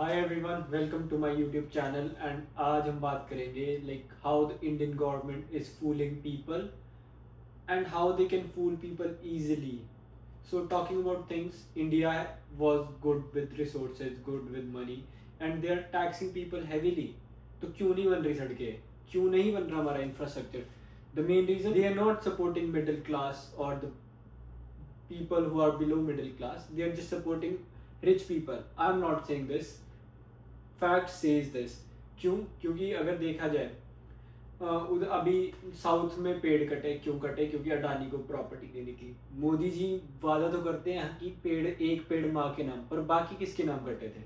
Hi everyone, welcome to my YouTube channel and आज हम बात करेंगे like how the Indian government is fooling people and how they can fool people easily. So talking about things, India was good with resources, good with money, and they are taxing people heavily. तो क्यों नहीं बन रही सड़कें, क्यों नहीं बन रहा हमारा infrastructure? The main reason, they are not supporting middle class or the people who are below middle class. They are just supporting rich people. I am not saying this. Fact says this. क्यों? क्योंकि अगर देखा जाए उधर अभी south में पेड़ कटे, क्यों कटे? क्योंकि अडानी को प्रॉपर्टी देने की। मोदी जी वादा तो करते हैं कि एक पेड़ माँ के नाम पर, बाकी किसके नाम कटे थे?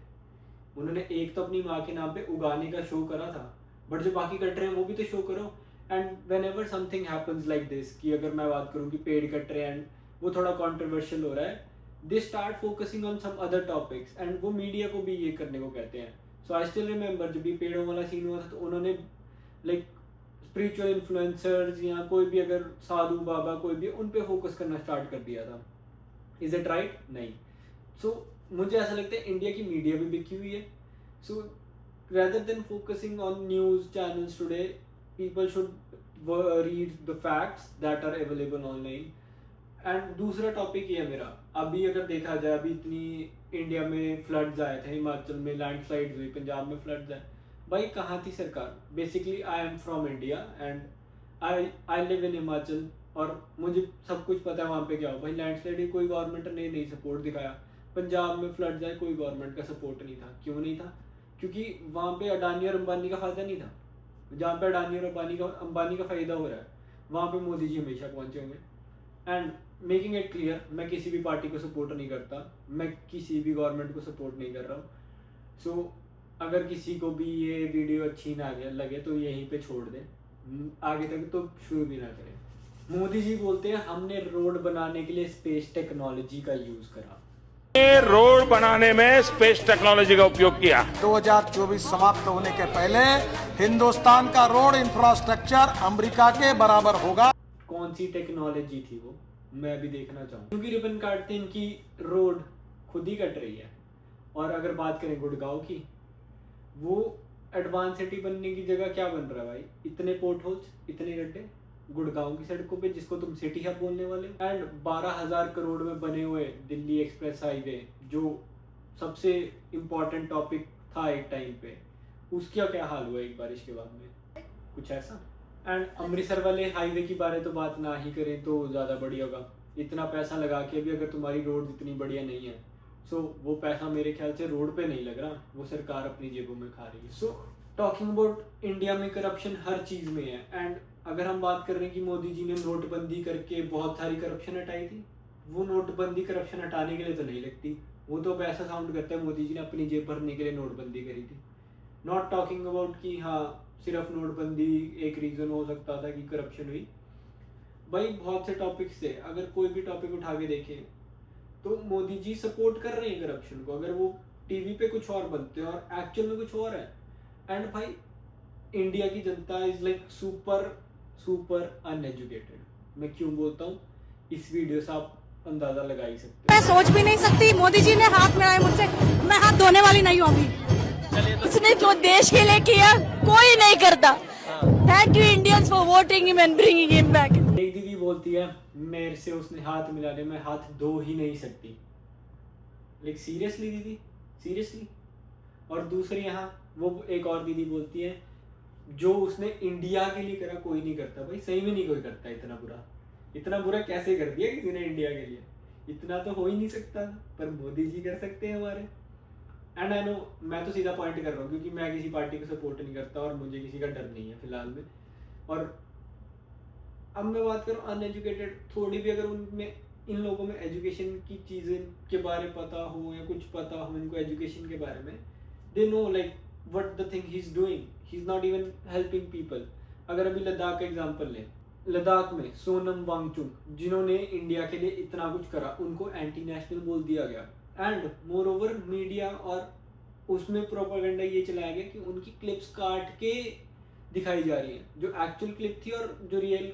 उन्होंने एक तो अपनी माँ के नाम पे उगाने का शो करा था, बट जो बाकी कट रहे हैं वो भी तो शो करो। And when ever something happens like this, कि अगर मैं बात करूँ कि पेड़ कट रहे हैं एंड वो थोड़ा कॉन्ट्रोवर्शियल हो रहा है, they start focusing on some other topics and वो मीडिया को भी ये करने को कहते हैं। सो आई स्टिल रिमेंबर जब भी पेड़ों वाला सीन हुआ था तो उन्होंने लाइक स्पिरिचुअल इन्फ्लुएंसर्स या कोई भी अगर साधु बाबा कोई भी उन पे फोकस करना स्टार्ट कर दिया था। Is it right? नहीं। सो मुझे ऐसा लगता है इंडिया की मीडिया भी बिकी हुई है। सो rather than focusing on news channels today, people should read the facts that are available online. And दूसरा टॉपिक ये है मेरा, अभी अगर देखा जाए अभी इतनी इंडिया में फ्लड्स आए थे, हिमाचल में लैंडस्लाइड्स हुई, पंजाब में फ्लड्स आए, भाई कहाँ थी सरकार? Basically I am from India and I live in Himachal और मुझे सब कुछ पता है वहाँ पे क्या हो। भाई लैंडस्लाइड कोई गवर्नमेंट ने नहीं सपोर्ट दिखाया। पंजाब में फ्लड्स आए, कोई गवर्नमेंट का सपोर्ट नहीं था। क्यों नहीं था? क्योंकि वहाँ पे अडानी और अंबानी का फायदा नहीं था। जहाँ पे अडानी और अंबानी का फायदा हो रहा है वहाँ पे मोदी जी हमेशा पहुँचे होंगे। एंड मेकिंग इट क्लियर, मैं किसी भी पार्टी को सपोर्ट नहीं करता, मैं किसी भी गवर्नमेंट को सपोर्ट नहीं कर रहा हूँ। सो अगर किसी को भी ये वीडियो अच्छी ना लगे तो यहीं पे छोड़ दे, आगे तक तो शुरू भी ना करें। मोदी जी बोलते हैं हमने रोड बनाने के लिए स्पेस टेक्नोलॉजी का यूज करा। रोड बनाने में स्पेस टेक्नोलॉजी का उपयोग किया। 2024 समाप्त होने के पहले हिंदुस्तान का रोड इंफ्रास्ट्रक्चर अमेरिका के बराबर होगा। कौन सी टेक्नोलॉजी थी वो, मैं भी देखना चाहूँ। क्योंकि रिबन काटते इनकी रोड खुद ही कट रही है। और अगर बात करें गुड़गांव की, वो एडवांस सिटी बनने की जगह क्या बन रहा है भाई? इतने पोर्ट होल्स, इतने गड्ढे गुड़गांव की सड़कों पे, जिसको तुम सिटी हब बोलने वाले। एंड 12,000 करोड़ में बने हुए दिल्ली एक्सप्रेस हाईवे, जो सबसे इम्पोर्टेंट टॉपिक था एक टाइम पे, उसका क्या हाल हुआ एक बारिश के बाद में? कुछ ऐसा। एंड अमृतसर वाले हाईवे की बारे तो बात ना ही करें तो ज़्यादा बढ़िया होगा। इतना पैसा लगा के भी अगर तुम्हारी रोड इतनी बढ़िया नहीं है, सो वो पैसा मेरे ख्याल से रोड पे नहीं लग रहा, वो सरकार अपनी जेबों में खा रही है। सो टॉकिंग अबाउट इंडिया में करप्शन हर चीज़ में है। एंड अगर हम बात कर रहे हैं कि मोदी जी ने नोटबंदी करके बहुत सारी करप्शन हटाई थी, वो नोटबंदी करप्शन हटाने के लिए तो नहीं लगती। वो तो ऐसा साउंड करता है मोदी जी ने अपनी जेब भरने के लिए नोटबंदी करी थी। नॉट टॉकिंग अबाउट कि हाँ सिर्फ नोटबंदी एक रीज़न हो सकता था कि करप्शन हुई। भाई बहुत से टॉपिक्स से अगर कोई भी टॉपिक उठा के देखें तो मोदी जी सपोर्ट कर रहे हैं करप्शन को। अगर वो टीवी पे कुछ और बनते हैं और एक्चुअल में कुछ और है। एंड भाई इंडिया की जनता इज लाइक सुपर अनएजुकेटेड। मैं क्यों बोलता हूँ, इस वीडियो से आप अंदाजा लगा ही सकते मैं सोच भी नहीं सकती। मोदी जी ने हाथ मिलाया मुझसे, मैं हाथ धोने वाली नहीं होगी। उसने जो देश के लिए किया कोई नहीं करता। Thank you Indians for voting him and bringing him back. एक दीदी बोलती है मेरे से उसने हाथ मिला ले, मैं हाथ धो ही नहीं सकती। लाइक सीरियसली दीदी, सीरियसली? और दूसरी यहाँ वो एक और दीदी बोलती है जो उसने इंडिया के लिए करा कोई नहीं करता। भाई सही में नहीं कोई करता। इतना बुरा कैसे कर दिया किसी ने इंडिया के लिए? इतना तो हो ही नहीं सकता, पर मोदी जी कर सकते हैं हमारे। एंड आई नो मैं तो सीधा पॉइंट कर रहा हूँ क्योंकि मैं किसी पार्टी को सपोर्ट नहीं करता और मुझे किसी का डर नहीं है फिलहाल में। और अब मैं बात करूँ अनएजुकेटेड, थोड़ी भी अगर उनमें इन लोगों में एजुकेशन की चीज़ें के बारे पता हो या कुछ पता हो इनको एजुकेशन के बारे में, they know like what the thing he is doing, he is not even helping people. अगर अभी लद्दाख का एग्जांपल लें, लद्दाख में सोनम वांगचुक जिन्होंने इंडिया के लिए इतना कुछ करा, उनको एंटी नेशनल बोल दिया गया। एंड मोर ओवर मीडिया और उसमें प्रोपेगेंडा ये चलाया गया कि उनकी क्लिप्स काट के दिखाई जा रही है, जो एक्चुअल क्लिप थी और जो रियल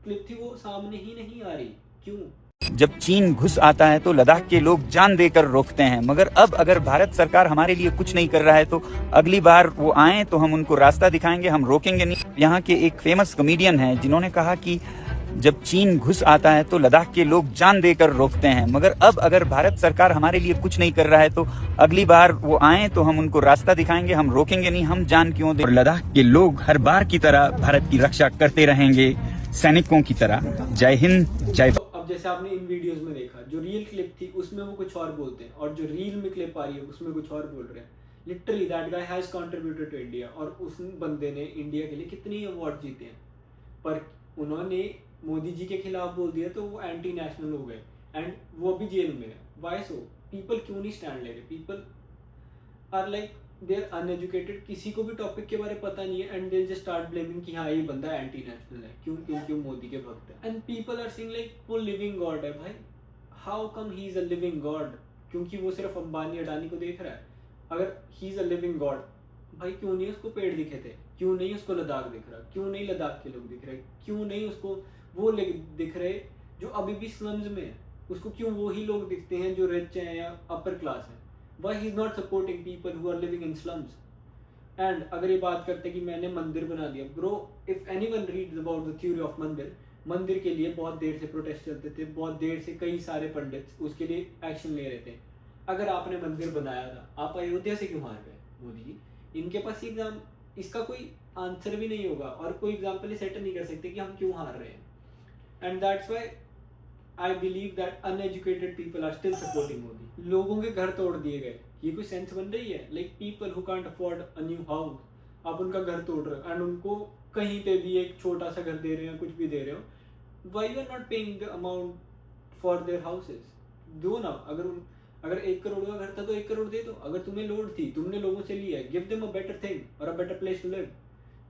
क्लिप थी वो सामने ही नहीं आ रही। क्यों? जब चीन घुस आता है तो लद्दाख के लोग जान देकर रोकते हैं, मगर अब अगर भारत सरकार हमारे लिए कुछ नहीं कर रहा है तो अगली बार वो आए तो हम उनको रास्ता दिखाएंगे, हम रोकेंगे नहीं। यहाँ के एक फेमस कॉमेडियन हैं जिन्होंने कहा कि जब चीन घुस आता है तो लद्दाख के लोग जान देकर रोकते हैं, मगर अब अगर भारत सरकार हमारे लिए कुछ नहीं कर रहा है तो अगली बार वो आए तो हम उनको रास्ता दिखाएंगे, हम रोकेंगे नहीं, हम जान क्यों दें। और लद्दाख के लोग हर बार की तरह भारत की रक्षा करते रहेंगे सैनिकों की तरह। जय हिंद, जय। अब जैसे आपने इन वीडियोस में देखा, जो रियल क्लिप थी उसमें वो कुछ और बोलते हैं और जो रील में क्लिप आ रही है उसमें कुछ और बोल रहे हैं। Literally that guy has contributed to India, और उस बंदे ने इंडिया के लिए कितने अवार्ड जीते हैं, पर उन्होंने मोदी जी के खिलाफ बोल दिया तो वो एंटी नेशनल हो गए एंड वो अभी जेल में है। वाई सो? पीपल क्यों नहीं स्टैंड ले रहे? People are like they are uneducated, किसी को भी टॉपिक के बारे में पता नहीं है and they just start blaming कि हाँ ये बंदा एंटी नेशनल है, क्यों क्यों क्यों मोदी के भक्त है। And people are saying like वो लिविंग गॉड है। भाई how come he is a living god? क्योंकि वो सिर्फ अंबानी अडानी को देख रहा है। अगर ही इज अ लिविंग गॉड, भाई क्यों नहीं उसको पेड़ दिखे थे? क्यों नहीं उसको लद्दाख दिख रहा? क्यों नहीं लद्दाख के लोग दिख रहे? क्यों नहीं उसको वो दिख रहे जो अभी भी स्लम्स में है? उसको क्यों वो ही लोग दिखते हैं जो रिच हैं या अपर क्लास हैं? Why he is not supporting people who are living in slums? And अगर ये बात करते हैं कि मैंने मंदिर बना दिया, bro, if anyone reads about the theory of मंदिर के लिए बहुत देर से प्रोटेस्ट चलते थे, बहुत देर से कई सारे पंडित उसके लिए एक्शन ले रहे थे। अगर आपने मंदिर बनाया था, आप अयोध्या से क्यों हार गए मोदी जी? इनके पास इसका कोई आंसर भी नहीं होगा और कोई एग्जाम्पल सेट नहीं कर सकते कि हम क्यों हार रहे हैं। And that's why I believe that uneducated people are still supporting Modi. लोगों के घर तोड़ दिए गए, ये कोई सेंस बन रही है? Like people who can't afford a new house, आप उनका घर तोड़ रहे हो एंड उनको कहीं पे भी एक छोटा सा घर दे रहे हो, कुछ भी दे रहे हो। Why you are not paying the amount for their houses? दो ना। अगर 1 करोड़ का घर था तो 1 करोड़ दे दो। अगर तुम्हें लोड थी, तुमने लोगों से लिया, give them a better thing or a better place to live.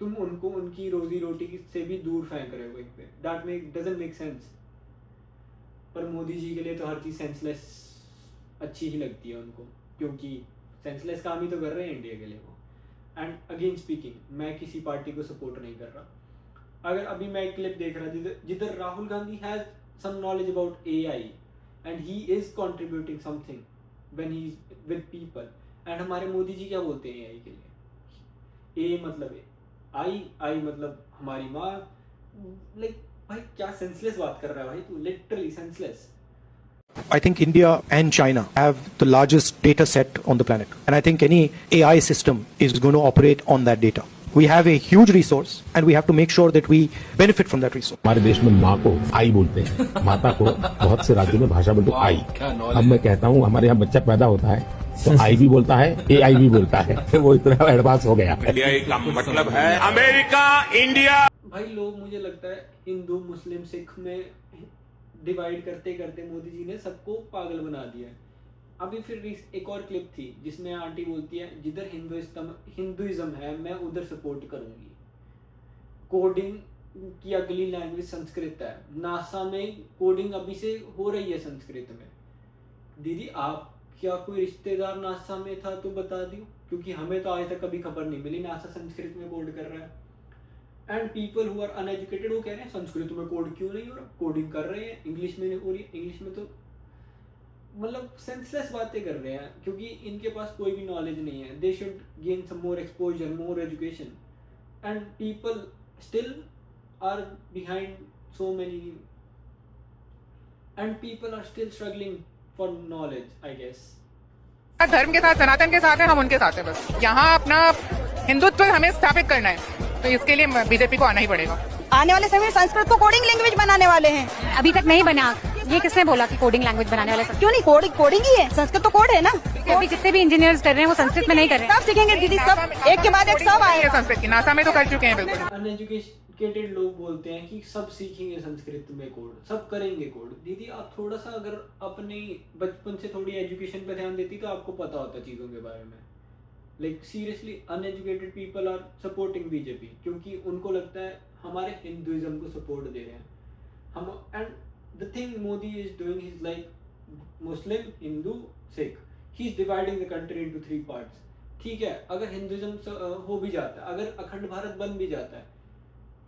तुम उनको उनकी रोजी रोटी से भी दूर फेंक रहे हो एक पे। That doesn't make sense. पर मोदी जी के लिए तो हर चीज़ सेंसलेस अच्छी ही लगती है उनको, क्योंकि सेंसलेस काम ही तो कर रहे हैं इंडिया के लिए वो। एंड अगेन स्पीकिंग, मैं किसी पार्टी को सपोर्ट नहीं कर रहा। अगर अभी मैं एक क्लिप देख रहा जिधर Rahul Gandhi has some knowledge about AI and he is contributing something when he is with people, and हमारे मोदी जी क्या बोलते हैं AI के लिए? A मतलब आई मतलब हमारी माँ। लाइक भाई क्या सेंसलेस बात कर रहा है भाई तू, literally senseless. I think India and China have the largest data set on the planet. And I think any AI system is going to operate on that data. We have a huge resource and we have to make sure that we benefit from that resource. हमारे देश में माँ को आई बोलते हैं, माता को बहुत से राज्यों में भाषा बोलते हैं आई। अब मैं कहता हूँ हमारे यहाँ बच्चा पैदा होता है तो आई भी बोलता है, AI भी बोलता है। वो इतना एडवांस हो गया। इंडिया का मतलब है अमेरिका, इंडिया। भाई लोग, मुझे लगता है हिंदू मुस्लिम सिख में डिवाइड करते करते मोदी जी ने सबको पागल बना दिया है। अभी फिर एक और क्लिप थी जिसमें आंटी बोलती है जिधर हिंदुइज्म है मैं उधर सपोर्ट करूंगी। कोडिंग की अगली लैंग्वेज संस्कृत है। नासा में कोडिंग अभी से हो रही है संस्कृत में। दीदी आप क्या कोई रिश्तेदार नासा में था तो बता दियो, क्योंकि हमें तो आज तक कभी खबर नहीं मिली नासा संस्कृत में कोड कर रहा है। And people who are uneducated वो कह रहे हैं संस्कृत में कोड क्यों नहीं हो रहा, कोडिंग कर रहे हैं, इंग्लिश में हो रही है, इंग्लिश में तो मतलब सेंसलेस बातें कर रहे हैं क्योंकि इनके पास कोई भी नॉलेज नहीं है। They should gain some more exposure, more education, and people still are behind so many and people are still struggling for knowledge, I guess. धर्म के साथ, सनातन के साथ है, हम उनके साथ है। बस यहाँ अपना हिंदुत्व हमें स्थापित करना है, तो इसके लिए बीजेपी को आना ही पड़ेगा। आने वाले समय में संस्कृत को कोडिंग लैंग्वेज बनाने वाले हैं। अभी तक नहीं बना, ये किसने बोला कि कोडिंग लैंग्वेज बनाने वाले? क्यों नहीं, कोडिंग ही है, संस्कृत तो कोड है ना। अभी जितने भी इंजीनियर्स कर रहे हैं वो संस्कृत में नहीं कर रहे हैं। सब सीखेंगे दीदी, सब एक के बाद एक सब आए संस्कृत की। नासा में तो कर चुके हैं बिल्कुल। अनएजुकेटेड लोग बोलते हैं कि सब सीखेंगे संस्कृत में कोड, सब करेंगे कोड। दीदी आप थोड़ा सा अगर अपने बचपन से थोड़ी एजुकेशन पे ध्यान देती तो आपको पता होता चीज़ों के बारे में। Like seriously uneducated people are supporting BJP क्योंकि उनको लगता है हमारे हिंदुइज्म को सपोर्ट दे रहे हैं हम। And the thing Modi is doing is like Muslim, Hindu, Sikh, he is dividing the country into 3 parts. ठीक है, अगर हिंदुइज्म हो भी जाता है, अगर अखंड भारत बन भी जाता है,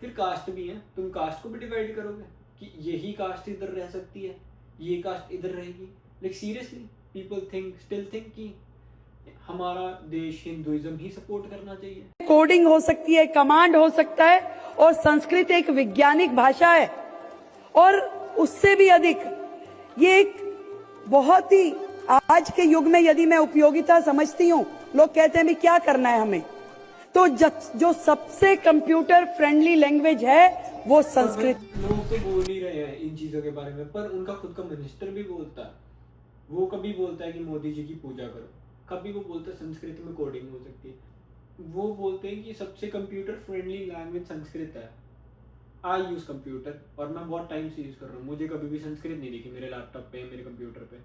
फिर कास्ट भी है, तुम कास्ट को भी डिवाइड करोगे कि यही कास्ट इधर रह सकती है, ये कास्ट इधर रहेगी। Like seriously people still think कि हमारा देश हिंदुइज्म ही सपोर्ट करना चाहिए। कोडिंग हो सकती है, कमांड हो सकता है, और संस्कृत एक वैज्ञानिक भाषा है, और उससे भी अधिक ये एक बहुत ही आज के युग में यदि मैं उपयोगिता समझती हूँ, लोग कहते हैं भी क्या करना है हमें, तो जो सबसे कंप्यूटर फ्रेंडली लैंग्वेज है वो संस्कृत। लोग तो बोल ही रहे हैं इन चीजों के बारे में, पर उनका खुद का मिनिस्टर भी बोलता है। वो कभी बोलता है कि मोदी जी की पूजा करो, कभी वो बोलता है संस्कृत में कोडिंग हो सकती है। वो बोलते हैं कि सबसे कंप्यूटर फ्रेंडली लैंग्वेज संस्कृत है। आई यूज कंप्यूटर और मैं बहुत टाइम से यूज कर रहा हूँ, मुझे कभी भी संस्कृत नहीं दिखी मेरे लैपटॉप पे, मेरे कंप्यूटर पे।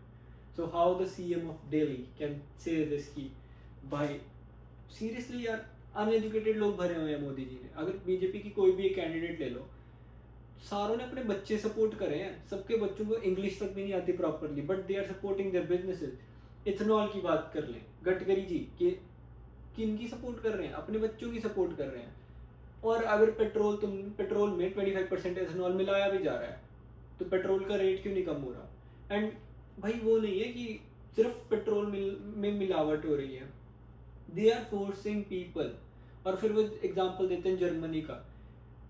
So how the CM of Delhi can say this की भाई सीरियसली यार, अनएजुकेटेड लोग भरे हुए हैं मोदी जी ने। अगर बीजेपी की कोई भी एक कैंडिडेट ले लो, सारों ने अपने बच्चे सपोर्ट करे हैं, सबके बच्चों को इंग्लिश तक भी नहीं आती properly, but they are supporting their businesses. Ethanol की बात कर लें, गडकरी जी कि किनकी सपोर्ट कर रहे हैं, अपने बच्चों की सपोर्ट कर रहे हैं। और अगर पेट्रोल में 25% इथेनॉल मिलाया भी जा रहा है, तो पेट्रोल का रेट क्यों नहीं कम हो रहा? एंड भाई वो नहीं है कि सिर्फ पेट्रोल में मिलावट हो रही है, दे आर फोर्सिंग पीपल। और फिर वो एग्जांपल देते हैं जर्मनी का।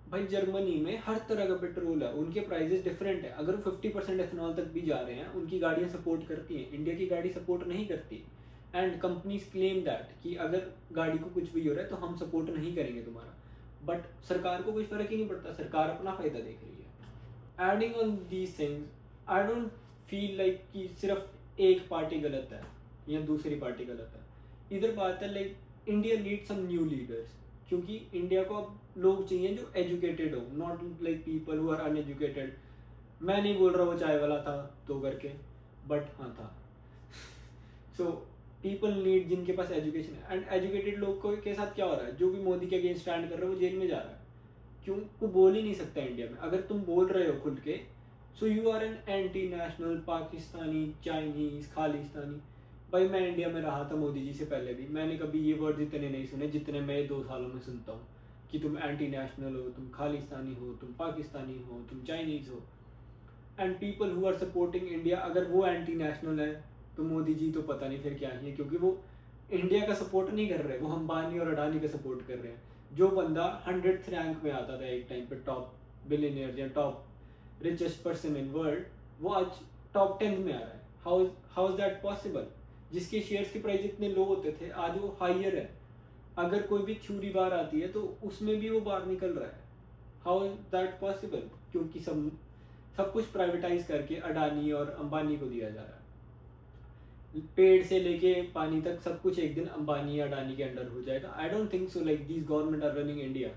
भाई जर्मनी में हर तरह का पेट्रोल है, उनके प्राइसेस डिफरेंट है। अगर 50% इथेनॉल तक भी जा रहे हैं, उनकी गाड़ियां सपोर्ट करती हैं, इंडिया की गाड़ी सपोर्ट नहीं करती। एंड कंपनीज क्लेम दैट कि अगर गाड़ी को कुछ भी हो रहा है तो हम सपोर्ट नहीं करेंगे तुम्हारा, बट सरकार को कुछ फर्क ही नहीं पड़ता, सरकार अपना फायदा देख रही है। Adding on these things, I don't feel like कि सिर्फ एक पार्टी गलत है या दूसरी पार्टी गलत है। इधर बात है like India need some new leaders, क्योंकि इंडिया को अब लोग चाहिए जो एजुकेटेड हो, not like people who are uneducated. मैं नहीं बोल रहा वो चाय वाला था तो करके, बट हाँ था। सो पीपल नीड जिनके पास एजुकेशन है। एंड एजुकेटेड लोग को के साथ क्या हो रहा है, जो भी मोदी के अगेंस्ट स्टैंड कर रहा है वो जेल में जा रहा है। क्यों? वो बोल ही नहीं सकता इंडिया में। अगर तुम बोल रहे हो खुल के, so you are an anti national, Pakistani, Chinese, Khalistani. भाई मैं इंडिया में रहा था मोदी जी से पहले भी, मैंने कभी ये वर्ड इतने नहीं सुने जितने मैं 2 सालों में सुनता हूँ कि तुम एंटी नेशनल हो, तुम खालिस्तानी हो, तुम पाकिस्तानी हो, तुम चाइनीज हो। And people who are supporting India, अगर वो एंटी नेशनल है तो मोदी जी तो पता नहीं फिर क्या ही है, क्योंकि वो इंडिया का सपोर्ट नहीं कर रहे, वो अंबानी और अडानी का सपोर्ट कर रहे हैं। जो बंदा 100th रैंक में आता था एक टाइम पे, टॉप बिलियनियर या top richest person in world, वो आज टॉप 10 में आ रहा है। How is that possible? जिसके शेयर्स की प्राइस इतने लो होते थे, आज वो हायर है। अगर कोई भी थ्योरी बाहर आती है तो उसमें भी वो बाहर निकल रहा है। How is that possible? क्योंकि सब कुछ प्राइवेटाइज करके अडानी और अंबानी को दिया जा रहा है। पेड़ से लेके पानी तक सब कुछ एक दिन अंबानी या अडानी के अंडर हो जाएगा। I don't think so like this government are running India.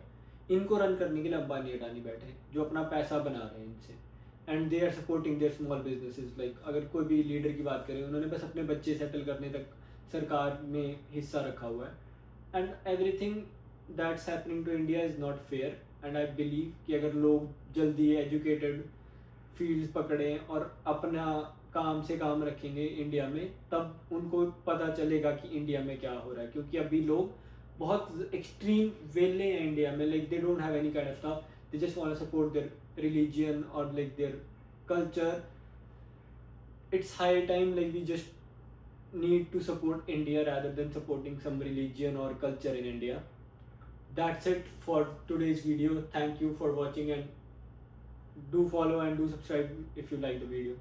इनको रन करने के लिए अंबानी अडानी बैठे हैं जो अपना पैसा बना रहे हैं इनसे, and they are supporting their small businesses. Like अगर कोई भी लीडर की बात करें, उन्होंने बस अपने बच्चे सेटल करने तक सरकार में हिस्सा रखा हुआ है। And everything that's happening to India is not fair. And I believe कि अगर लोग जल्दी एजुकेटेड फील्ड्स पकड़ें और अपना काम से काम रखेंगे इंडिया में, तब उनको पता चलेगा कि इंडिया में क्या हो रहा है। क्योंकि अभी लोग बहुत एक्सट्रीम वेले हैं इंडिया में, like they don't have any kind of stuff, they just want to support their religion or like their culture. It's high time like we just need to support India rather than supporting some religion or culture in India. That's it for today's video. Thank you for watching, and do follow and do subscribe if you like the video.